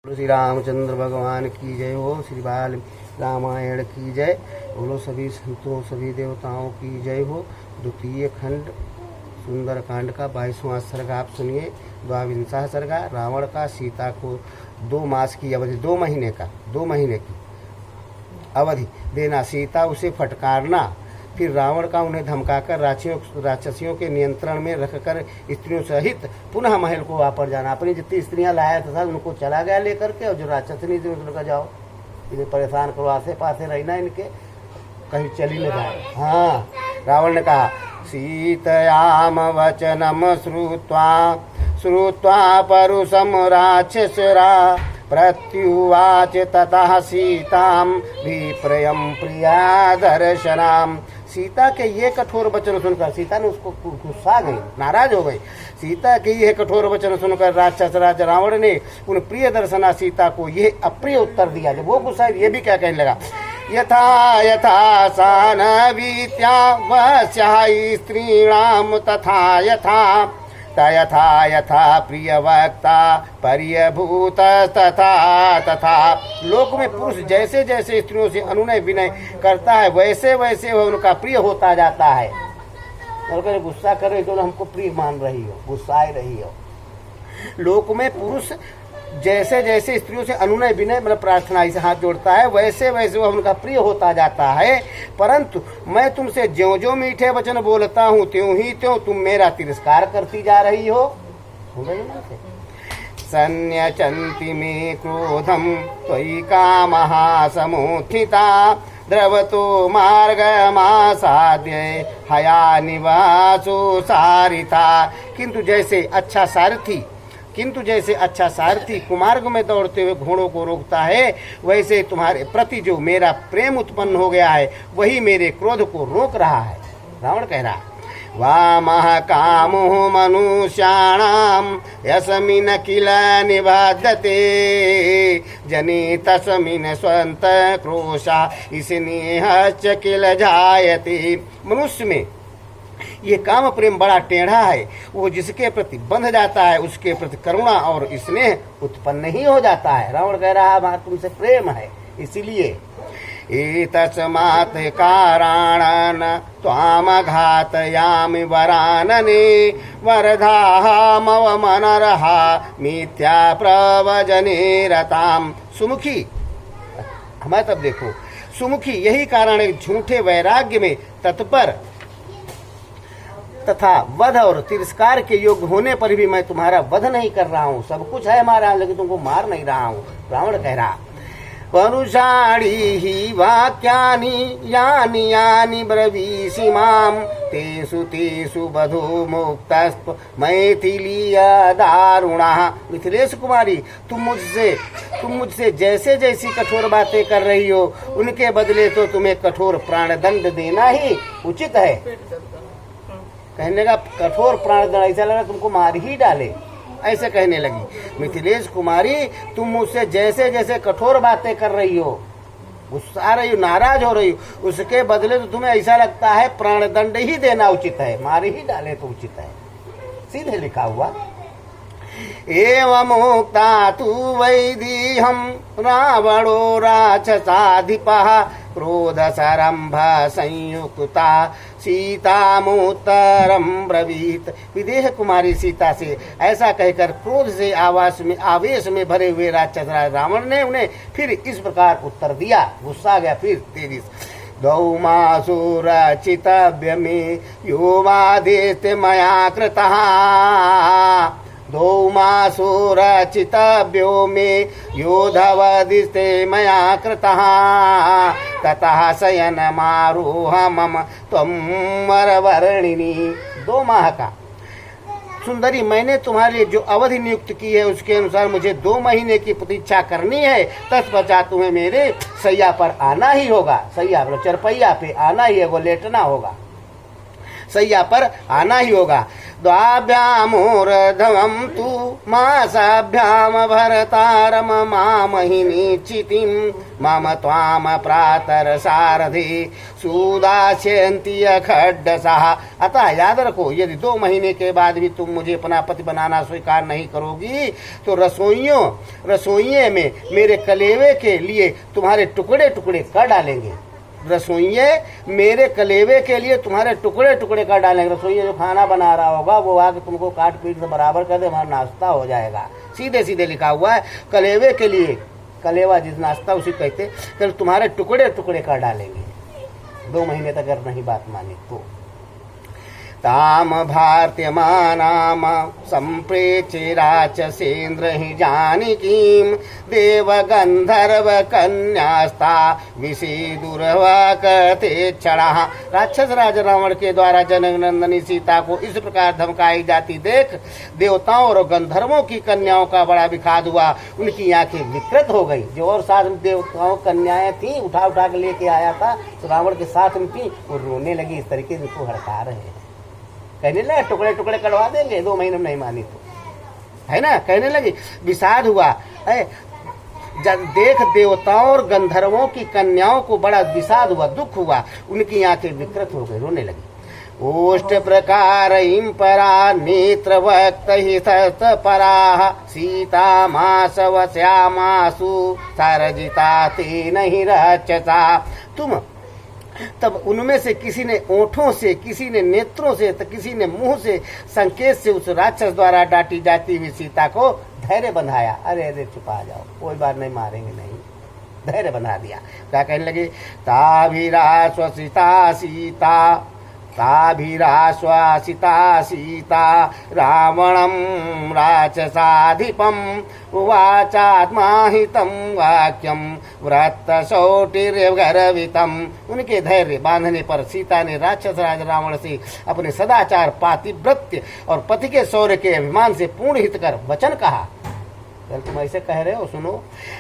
श्री रामचंद्र भगवान की जय हो। श्री बाल रामायण की जय। बोलो सभी संतों सभी देवताओं की जय हो। द्वितीय खंड सुंदर कांड का 22वां सर्ग आप सुनिए। द्वाविंशः सर्ग। रावण का सीता को 2 मास की अवधि 2 महीने की अवधि देना, सीता उसे फटकारना, फिर रावण का उन्हें धमकाकर राक्षसियों के नियंत्रण में रखकर स्त्रियों सहित पुनः महल को वापस जाना। अपनी जितनी स्त्रियां लाया था उनको चला गया लेकर के, और जो राक्षसनी थी उसने कहा जाओ इन्हें परेशान करो, आसे पासे रहना, इनके कहीं चली न जाए। हाँ, रावण ने कहा सीतयाम वचनम श्रुत्वा परुषम राक्षसरा प्रत्युवाच ततः सीताम विप्रयम प्रिया दर्शनाम। सीता के ये कठोर वचन सुनकर सीता ने उसको गुस्सा गई, नाराज हो गई। सीता के ये कठोर वचन सुनकर राक्षस राज रावण ने उन प्रिय दर्शना सीता को ये अप्रिय उत्तर दिया। जब वो गुस्सा ये भी क्या कहने लगा, यथा यथा सानवीत्या वस्याः स्त्रीणाम तथा यथा यथा यथा प्रिय वक्ता पर्यभूत तथा तथा। लोक में पुरुष जैसे जैसे स्त्रियों से अनुनय विनय करता है वैसे वैसे वह उनका प्रिय होता जाता है। और गुस्सा कर रही तो हमको प्रिय मान रही हो, गुस्साए रही हो। लोक में पुरुष जैसे जैसे स्त्रियों से अनुनय विनय मतलब प्रार्थना से हाथ जोड़ता है वैसे वैसे वह उनका प्रिय होता जाता है। परंतु मैं तुमसे ज्यों ज्यों मीठे वचन बोलता हूँ त्यों ही त्यों तुम मेरा तिरस्कार करती जा रही हो। संयचन्ति मे क्रोधम त्वयि कामः समुत्थिता द्रवतो मार्गमासाद्य हया निवासो सारिता। किंतु जैसे अच्छा सारथी कुमार्ग में दौड़ते हुए घोड़ों को रोकता है, वैसे तुम्हारे प्रति जो मेरा प्रेम उत्पन्न हो गया है वही मेरे क्रोध को रोक रहा है। रावण कह रहा वामः कामो मनुष्याणाम यस्मिन् किल निबध्यते जनि तस्मिन् स्वन्त क्रोशा स्नेहश्च किल जायते। मनुष्य में ये काम प्रेम बड़ा टेढ़ा है, वो जिसके प्रति बंध जाता है उसके प्रति करुणा और स्नेह उत्पन्न ही हो जाता है। रावण कह रहा है तुमसे प्रेम है, इसीलिए एतस्मात् कारणेन त्वाम घातयामि वरानने वरधाः मव मनरहा मिथ्या प्रवचने रताम। सुमुखी हमें तब देखो, सुमुखी यही कारण है झूठे वैराग्य में तत्पर तथा वध और तिरस्कार के योग्य होने पर भी मैं तुम्हारा वध नहीं कर रहा हूँ। सब कुछ है हमारा लेकिन तुमको मार नहीं रहा हूँ। रावण कह रहा परुषाणी ही वाक्यानि यानि यानि ब्रवीषि माम तेषु तेषु बधो मुक्तस्त्व मैथिलीय दारुणा। मिथिलेश कुमारी तुम मुझसे जैसे जैसी कठोर बातें कर रही हो उनके बदले तो तुम्हें कठोर प्राणदंड देना ही उचित है। कहने का कठोर प्राणदंड, ऐसा लगा तुमको मार ही डाले, ऐसे कहने लगी। मिथिलेश कुमारी तुम मुझसे जैसे जैसे कठोर बातें कर रही हो, गुस्सा रही हो, नाराज हो रही हो, उसके बदले तो तुम्हें ऐसा लगता है प्राणदंड ही देना उचित है, मार ही डाले तो उचित है। सीधे लिखा हुआ एवमुक्ता तु वैदेह्यं रावणो राक्षसाधिपः क्रोधसरम्भ संयुक्ता सीतामुत्तरम ब्रवीत। विदेह कुमारी सीता से ऐसा कहकर क्रोध से आवेश में भरे हुए राक्षस रावण ने उन्हें फिर इस प्रकार उत्तर दिया। गुस्सा गया फिर तेजी से दौमासु रचितव्य में यो वादेत मया कृतः दौमासु रचितव्यो में योधवदिस्ते मया कृतः ततः शयन मारोह मम त्वं वरवर्णिनी। 2 माह का सुंदरी मैंने तुम्हारे लिए जो अवधि नियुक्त की है उसके अनुसार मुझे 2 महीने की प्रतीक्षा करनी है। तत्पश्चात तुम्हें मेरे सैया पर आना ही होगा। सैया चरपैया पे आना ही है, वो लेटना होगा। सैया पर आना ही होगा। द्वाभ्यामोर्ध्वं तु मासाभ्याम भरतारम मामहिनी चितिम मम त्वाम प्रातर सारथि सुदास्यन्ति खड्डसः। अतः याद रखो, यदि 2 महीने के बाद भी तुम मुझे अपना पति बनाना स्वीकार नहीं करोगी तो रसोइये में मेरे कलेवे के लिए तुम्हारे टुकड़े टुकड़े कर डालेंगे। रसोइये मेरे कलेवे के लिए तुम्हारे टुकड़े टुकड़े कर डालेंगे। रसोइये जो खाना बना रहा होगा वो आके तुमको काट पीट से बराबर कर दे, हमारा नाश्ता हो जाएगा। सीधे सीधे लिखा हुआ है, कलेवे के लिए, कलेवा जिस नाश्ता उसी कहते, फिर तुम्हारे टुकड़े टुकड़े कर डालेंगे 2 महीने तक अगर नहीं बात मानी तो। ताम भारत्यमानाम संप्रेचे राक्षसेन्द्र हि जानकीं देव गंधर्व कन्यास्ता विषीदुर्वाकते क्षणः। राक्षस राज रावण के द्वारा जनक नंदनी सीता को इस प्रकार धमकाई जाती देख देवताओं और गंधर्वों की कन्याओं का बड़ा विखाद हुआ। उनकी आंखें विकृत हो गई। जो और साथ में देवताओं कन्याएं थी, उठा उठा के लेके आया था तो रावण के साथ में थी, वो रोने लगी। इस तरीके से उसको हड़का रहे हैं, कहने लगे टुकड़े टुकड़े करवा देंगे 2 महीने में नहीं मानी तो, है ना, कहने लगी। विषाद हुआ है, जब देख देवताओं और गंधर्वों की कन्याओं को बड़ा विषाद हुआ, दुख हुआ। उनकी आंखें विकृत हो गई, रोने लगी। ओष्ठ प्रकार परा नेत्र वक्त ही परा सीता मासव श्यामासु सरजिता ते नहीं रचसा। तुम तब उनमें से किसी ने ओठों से, किसी ने नेत्रों से, तो किसी ने मुंह से संकेत से उस राक्षस द्वारा डांटी जाती हुई सीता को धैर्य बंधाया। अरे अरे छुपा जाओ, कोई बात नहीं, मारेंगे नहीं, धैर्य बंधा दिया। क्या कहने लगे, ताभिराश्वसिता सीता ताभिराश्वासिता सीता रावणं राक्षसाधिपं उवाचात्माहितं वाक्यं व्रतशौटिर्गर्वितं। उनके धैर्य बांधने पर सीता ने राक्षस राज रावण से अपने सदाचार, पातिव्रत्य और पति के शौर्य के अभिमान से पूर्ण हित कर वचन कहा। चल तुम ऐसे कह रहे हो, सुनो।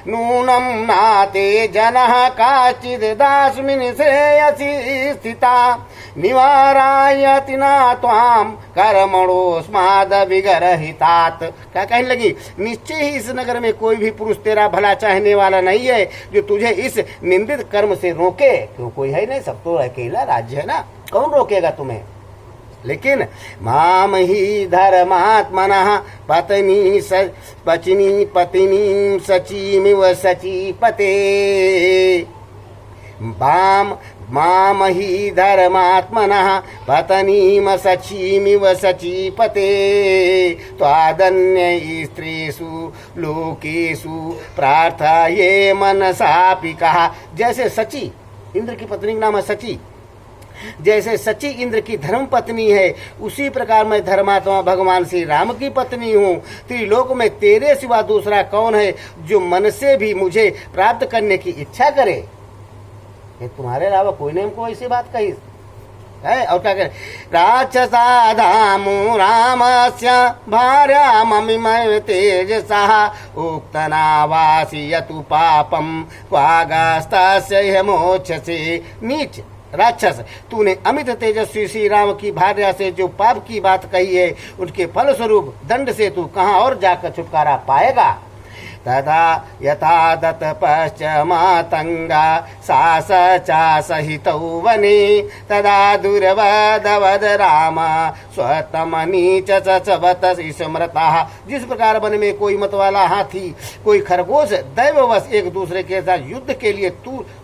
नूनम नाते जनः काचिद दास्मिन् श्रेयसी स्थिता निवारायति न त्वाम कर्मणोस्माद विगरहितात। क्या कहने लगी, निश्चय ही इस नगर में कोई भी पुरुष तेरा भला चाहने वाला नहीं है जो तुझे इस निंदित कर्म से रोके। क्यों, कोई है नहीं, सब तो अकेला राज्य है ना, कौन रोकेगा तुम्हें। लेकिन माम ही धर्मात्मनः पत्नी पत्नी सचीमिव सचीपते। माम ही धर्मात्मनः पत्नीम सचीमिव सचीपते त्वादन्य स्त्रीषु लोकेषु प्रार्थये मनसापि कहा। जैसे सची, इंद्र की पत्नी का नाम है सची, जैसे सची इंद्र की धर्म पत्नी है, उसी प्रकार मैं धर्मात्मा भगवान श्री राम की पत्नी हूँ। त्रिलोक में तेरे सिवा दूसरा कौन है जो मन से भी मुझे प्राप्त करने की इच्छा करे। ये तुम्हारे अलावा कोई ने हमको ऐसी बात कही है। और क्या करे, राक्षसाधामो रामस्य भार्या ममिमय तेजसा उक्तनावासी यतु पापम क्वागस्तस्य मोक्षसे। नीच राक्षस, तूने अमित तेजस्वी श्री राम की भार्या से जो पाप की बात कही है, उनके फल स्वरूप दंड से तू कहाँ और जाकर छुटकारा पाएगा। तथा यथा दत्त पश्च मातंगा सास चा सहितौ वने तदा दुर्वदवद राम स्वतमनी चवत स्मृता। जिस प्रकार वन में कोई मतवाला हाथी, कोई खरगोश दैववश एक दूसरे के साथ युद्ध के लिए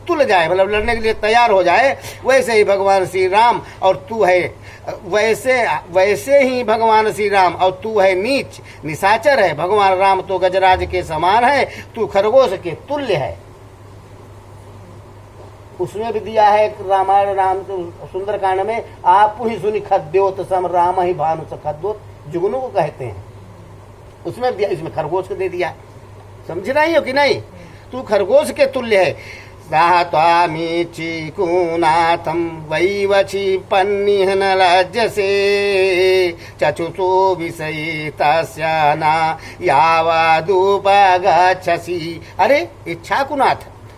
तुल जाए, मतलब लड़ने के लिए तैयार हो जाए, वैसे ही भगवान श्री राम और तू है, वैसे ही भगवान श्री राम और तू है नीच निशाचर है। भगवान राम तो गजराज के समान है, तू खरगोश के तुल्य है। उसमें भी दिया है रामायण राम सुंदरकांड में, आप ही सुनि खद्योत सम राम ही भानु स खद्योत, जुगनू को कहते हैं, उसमें दिया, इसमें खरगोश को दे दिया। समझ रही हो कि नहीं, तू खरगोश के तुल्य है। सात्वामी चिकुनाथम वैवची पन्निहन लज्जसे चक्षुषो विषयी तस्य न यावदुपगच्छसि। अरे इच्छाकुनाथ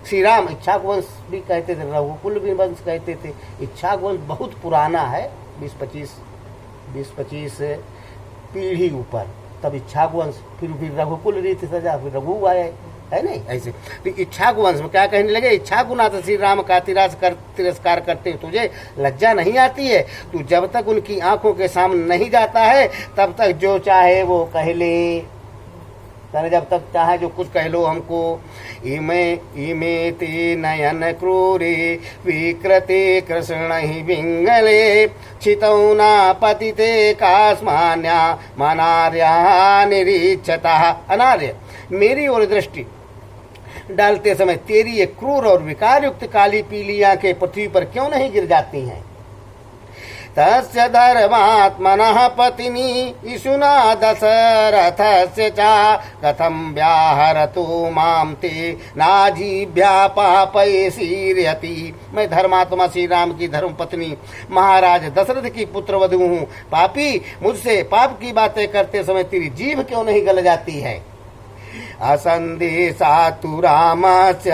श्री राम, इच्छाक वंश भी कहते थे, रघुकुल भी वंश कहते थे। इच्छाक वंश बहुत पुराना है, 20-25 पीढ़ी ऊपर, तब इच्छाकु वंश, फिर रघुकुल रीति सजा, फिर रघु आए, है नहीं ऐसे। तो इच्छाकु वंश में क्या कहने लगे, इच्छाकु नाथ श्री राम का तिरस्कार करते तुझे लज्जा नहीं आती है? तू जब तक उनकी आंखों के सामने नहीं जाता है तब तक जो चाहे वो कह ले, जब तक चाहे जो कुछ कह लो हमको। इमे ते नयन क्रूरे विकृते कृष्ण ही बिंगले छितौना पतिते कास्मान्या मनार्या निरीक्षता। अनार्य, मेरी ओर दृष्टि डालते समय तेरी ये क्रूर और विकारयुक्त काली पीली आंखें पृथ्वी पर क्यों नहीं गिर जाती हैं? तस्य धर्मात्मनः पत्नी इषुना दशरथस्य च कथं व्याहरतु मां ते नाजीभ्या पापैसीर्यति। मैं धर्मात्मा श्री राम की धर्म पत्नी महाराज दशरथ की पुत्र वधू हूँ। पापी, मुझसे पाप की बातें करते समय तेरी जीभ क्यों नहीं गल जाती है? असंदेशातु रामस्य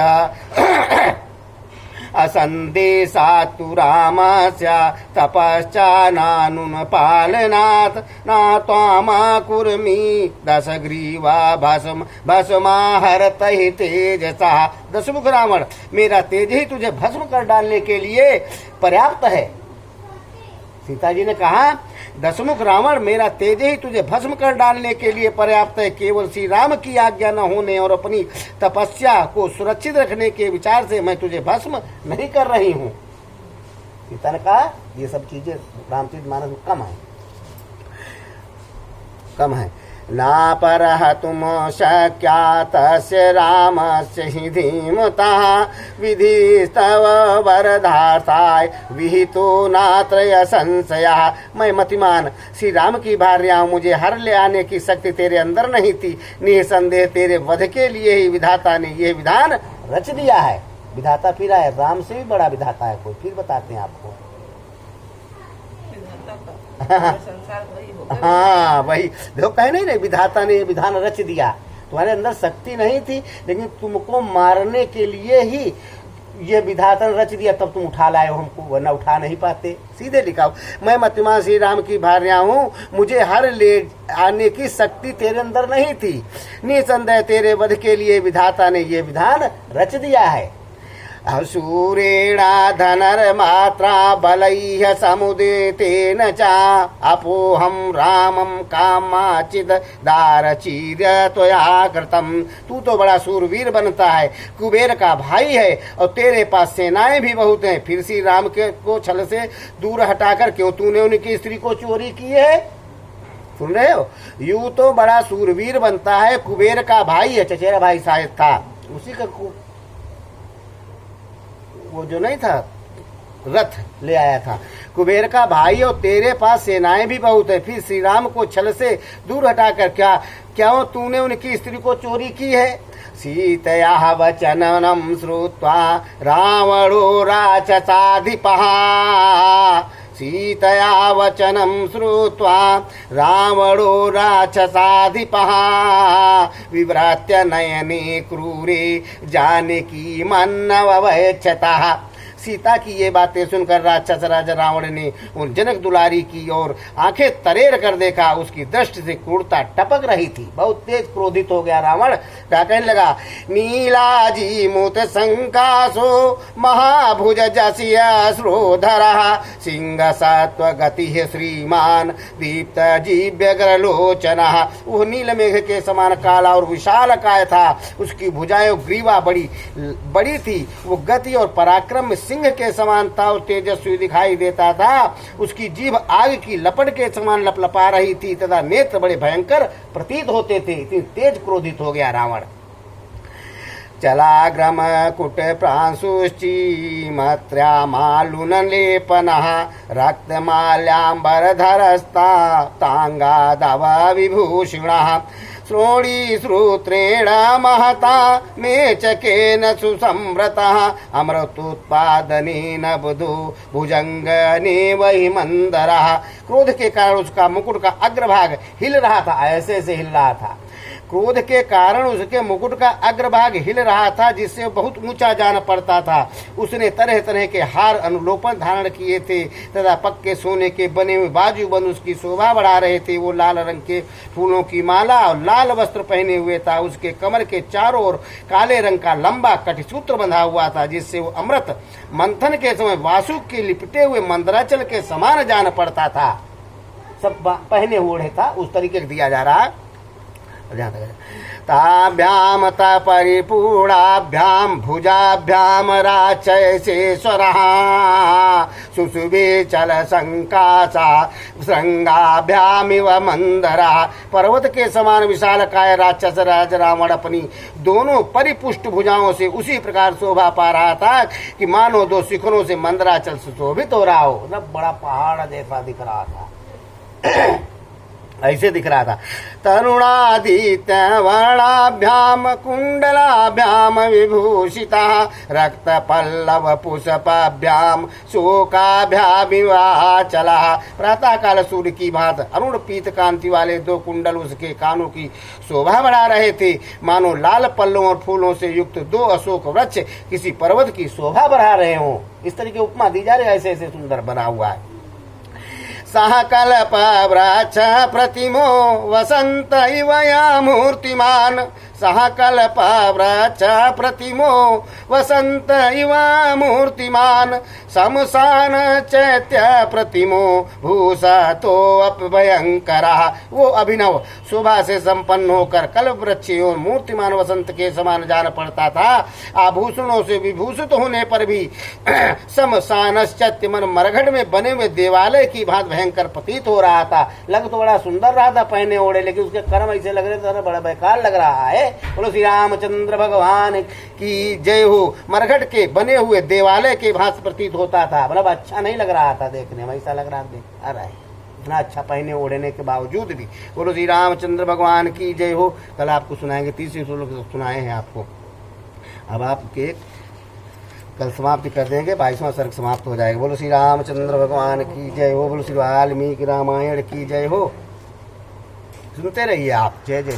असंदेशातु रामस्य तपश्चानानुन पालनात् न त्वामाकुर्मि दशग्रीवा भस्माहरत ही तेजसा। दशमुख रावण, मेरा तेज ही तुझे भस्म कर डालने के लिए पर्याप्त है। सीता जी ने कहा, दशमुख रावण, मेरा तेज ही तुझे भस्म कर डालने के लिए पर्याप्त है। केवल श्री राम की आज्ञा न होने और अपनी तपस्या को सुरक्षित रखने के विचार से मैं तुझे भस्म नहीं कर रही हूँ। सीता ने कहा, ये सब चीजें रामचरितमानस में कम है। नापरहतुम शक्या तस्य रामस्य हि धीमतः विधिस्तव वरदार्थाय विहितो नात्रय संशयः। मैं मतिमान श्री राम की भार्या, मुझे हर ले आने की शक्ति तेरे अंदर नहीं थी। निसंदेह तेरे वध के लिए ही विधाता ने यह विधान रच दिया है। विधाता फिर आए, राम से भी बड़ा विधाता है कोई, फिर बताते हैं आपको। हाँ, वही देखो, कहे नहीं, विधाता ने विधान रच दिया। तुम्हारे अंदर शक्ति नहीं थी, लेकिन तुमको मारने के लिए ही ये विधाता ने रच दिया, तब तुम उठा लाए हो हमको, वरना उठा नहीं पाते। सीधे लिखा, मैं मतिमान श्री राम की भार्या हूँ, मुझे हर ले आने की शक्ति तेरे अंदर नहीं थी। निसंदेह तेरे वध के लिए विधाता ने ये विधान रच दिया है। असूरेणा धनर्मात्रा बलैः समुदितेन च अपोहम रामं कामाचिद दारचीर्य त्वया कृतम। तू तो बड़ा सूरवीर बनता है, कुबेर का भाई है और तेरे पास सेनाएं भी बहुत हैं, फिर श्री राम के को छल से दूर हटाकर क्यों तूने उनकी स्त्री को चोरी की है? सुन रहे हो? यूं तो बड़ा सूरवीर बनता है, कुबेर का भाई है, चचेरा भाई शायद था, उसी का वो जो नहीं था रथ ले आया था, कुबेर का भाई, और तेरे पास सेनाएं भी बहुत है, फिर श्री राम को छल से दूर हटाकर क्या तूने उनकी स्त्री को चोरी की है? सीतया वचनम श्रुत्वा रावणो राक्षसाधिपः। सीतया वचनम श्रुत्वा रावणो राक्षसाधिपः विव्रात्य नयने क्रूरे जानकी मन्नवैक्षतः। सीता की ये बातें सुनकर राक्षस राजा रावण ने उन जनक दुलारी की ओर आंखें तरेर कर देखा। उसकी दृष्टि से क्रूरता टपक रही थी। बहुत तेज क्रोधित हो गया रावण। क्या कहने लगा? नीलाजी मुत संकासो महाभुज जसिया श्रोधरा सिंह सत्व गति श्रीमान दीप्त जीव्य लोचना। वो नील मेघ के समान काला और विशाल काय था। उसकी भुजाएं ग्रीवा बड़ी थी। वो गति और पराक्रम में सिंह के समान था और तेजस्वी दिखाई देता था। उसकी जीभ आग की लपट के समान लपलपा रही थी तथा नेत्र बड़े भयंकर प्रतीत होते थे। इतनी तेज क्रोधित हो गया रावण। चलाग्रम कुट प्रांशुश्ची मत्र्या मालुन लेपनः रक्तमाल्याम्बरधरस्ता तांगादव विभूषिणः श्रोणी श्रोत्रेण महता मेचकेन सुसंवृतः अमृतोत्पादनेन बुधो भुजंगने वही मंदरः। क्रोध के कारण उसका मुकुट का अग्रभाग हिल रहा था, ऐसे हिल रहा था। क्रोध के कारण उसके मुकुट का अग्रभाग हिल रहा था, जिससे बहुत ऊंचा जान पड़ता था। उसने तरह तरह के हार अनुलोपन धारण किए थे तथा पक्के सोने के बने हुए बाजूबंद उसकी शोभा बढ़ा रहे थे। वो लाल रंग के फूलों की माला और लाल वस्त्र पहने हुए था। उसके कमर के चारों ओर काले रंग का लंबा कटिसूत्र बंधा हुआ था, जिससे वो अमृत मंथन के समय वासुक के लिपटे हुए मंदराचल के समान जान पड़ता था। सब पहने हुए था, उस तरीके से दिया जा रहा है। ताभ्याम परिपूर्णाभ्याम भुजाभ्याम राचयसेश्वरः सुषुभे चल संकासा श्रृंगाभ्यामिव मंदरः। पर्वत के समान विशाल काय राक्षस राज रावण अपनी दोनों परिपुष्ट भुजाओं से उसी प्रकार शोभा पा रहा था कि मानो दो शिखरों से मंदराचल सुशोभित हो रहा हो। न बड़ा पहाड़ जैसा दिख रहा था, ऐसे दिख रहा था। तरुणादित्य वर्णाभ्याम कुंडलाभ्याम विभूषिता रक्त पल्लव पुष्पाभ्याम शोकाभ्यामिवाचला। प्रातः काल सूर्य की भांत अरुण पीत कांति वाले दो कुंडल उसके कानों की शोभा बढ़ा रहे थे, मानो लाल पल्लों और फूलों से युक्त दो अशोक वृक्ष किसी पर्वत की शोभा बढ़ा रहे हों। इस तरीके उपमा दी जा रही है, ऐसे ऐसे सुंदर बना हुआ है। सहकल्प वृक्ष प्रतिमो वसंत इव या मूर्तिमान। सहकल्प वृक्ष प्रतिमो वसंत इव मूर्तिमान। शमशान चैत्य प्रतिमो भूषतो अपभयंकरा। वो अभिनव शोभा से संपन्न होकर कल्प वृक्ष और मूर्तिमान वसंत के समान जान पड़ता था। आभूषणों से विभूषित होने पर भी शमशान चैत्य मन मरघट में बने हुए देवालय की भांति भयंकर प्रतीत हो रहा था। लग तो बड़ा सुंदर रहा था पहने ओढ़े, लेकिन उसके कर्म ऐसे लग रहे थे, बड़ा बेकार लग रहा है। बोलो श्री रामचंद्र भगवान की जय हो। मरघट के बने हुए देवालय के भांति प्रतीत होता था, मतलब अच्छा नहीं लग रहा था देखने में, ऐसा लग रहा था इतना अच्छा पहने ओढ़ने के बावजूद भी। बोलो श्री रामचंद्र भगवान की जय हो। कल आपको सुनाएंगे, 30 श्लोक सुनाए हैं आपको, अब आपके कल समाप्ति कर देंगे, 22वां सर्ग समाप्त हो जाएगा। बोलो श्री रामचंद्र भगवान की जय हो। बोलो श्री वाल्मीकि रामायण की जय हो। सुनते रहिए आप। जय जय।